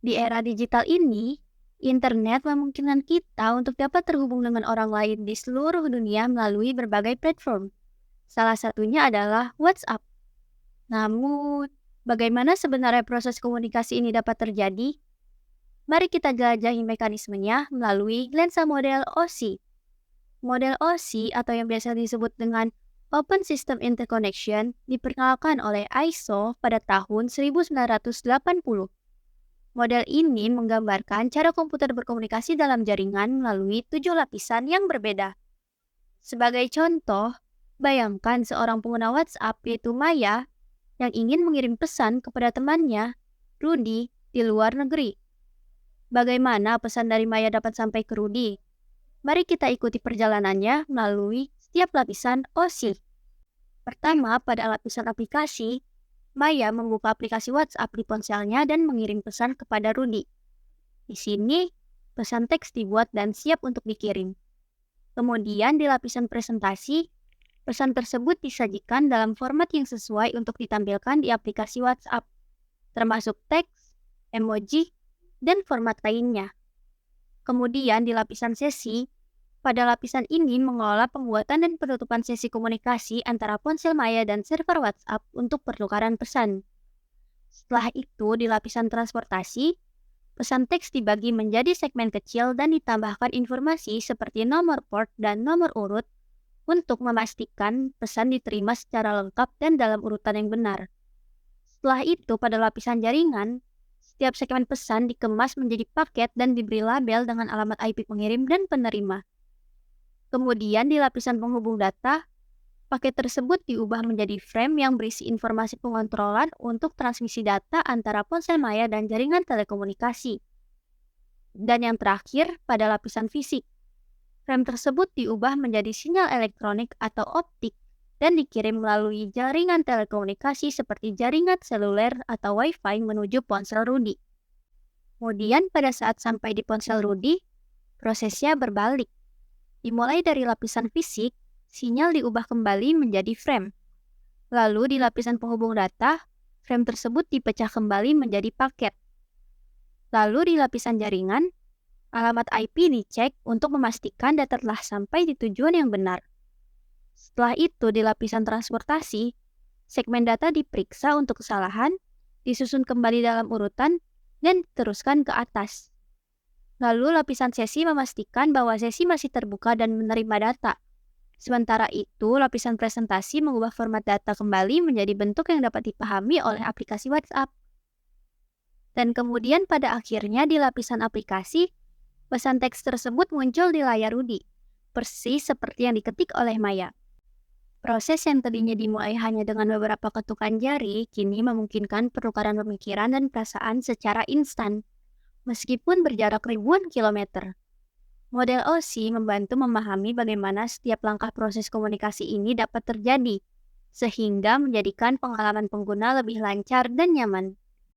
Di era digital ini, internet memungkinkan kita untuk dapat terhubung dengan orang lain di seluruh dunia melalui berbagai platform. Salah satunya adalah WhatsApp. Namun, bagaimana sebenarnya proses komunikasi ini dapat terjadi? Mari kita jelajahi mekanismenya melalui lensa model OSI. Model OSI atau yang biasa disebut dengan Open System Interconnection diperkenalkan oleh ISO pada tahun 1980. Model ini menggambarkan cara komputer berkomunikasi dalam jaringan melalui 7 lapisan yang berbeda. Sebagai contoh, bayangkan seorang pengguna WhatsApp yaitu Maya yang ingin mengirim pesan kepada temannya, Rudy, di luar negeri. Bagaimana pesan dari Maya dapat sampai ke Rudy? Mari kita ikuti perjalanannya melalui setiap lapisan OSI. Pertama, pada lapisan aplikasi, Maya membuka aplikasi WhatsApp di ponselnya dan mengirim pesan kepada Rudy. Di sini, pesan teks dibuat dan siap untuk dikirim. Kemudian di lapisan presentasi, pesan tersebut disajikan dalam format yang sesuai untuk ditampilkan di aplikasi WhatsApp, termasuk teks, emoji, dan format lainnya. Kemudian di lapisan sesi, pada lapisan ini mengelola pembuatan dan penutupan sesi komunikasi antara ponsel Maya dan server WhatsApp untuk pertukaran pesan. Setelah itu, di lapisan transportasi, pesan teks dibagi menjadi segmen kecil dan ditambahkan informasi seperti nomor port dan nomor urut untuk memastikan pesan diterima secara lengkap dan dalam urutan yang benar. Setelah itu, pada lapisan jaringan, setiap segmen pesan dikemas menjadi paket dan diberi label dengan alamat IP pengirim dan penerima. Kemudian di lapisan penghubung data, paket tersebut diubah menjadi frame yang berisi informasi pengontrolan untuk transmisi data antara ponsel Maya dan jaringan telekomunikasi. Dan yang terakhir, pada lapisan fisik, frame tersebut diubah menjadi sinyal elektronik atau optik dan dikirim melalui jaringan telekomunikasi seperti jaringan seluler atau Wi-Fi menuju ponsel Rudy. Kemudian pada saat sampai di ponsel Rudy, prosesnya berbalik. Dimulai dari lapisan fisik, sinyal diubah kembali menjadi frame. Lalu di lapisan penghubung data, frame tersebut dipecah kembali menjadi paket. Lalu di lapisan jaringan, alamat IP dicek untuk memastikan data telah sampai di tujuan yang benar. Setelah itu di lapisan transportasi, segmen data diperiksa untuk kesalahan, disusun kembali dalam urutan, dan diteruskan ke atas. Lalu lapisan sesi memastikan bahwa sesi masih terbuka dan menerima data. Sementara itu, lapisan presentasi mengubah format data kembali menjadi bentuk yang dapat dipahami oleh aplikasi WhatsApp. Dan kemudian pada akhirnya di lapisan aplikasi, pesan teks tersebut muncul di layar Rudy, persis seperti yang diketik oleh Maya. Proses yang tadinya dimulai hanya dengan beberapa ketukan jari, kini memungkinkan pertukaran pemikiran dan perasaan secara instan, meskipun berjarak ribuan kilometer. Model OSI membantu memahami bagaimana setiap langkah proses komunikasi ini dapat terjadi, sehingga menjadikan pengalaman pengguna lebih lancar dan nyaman.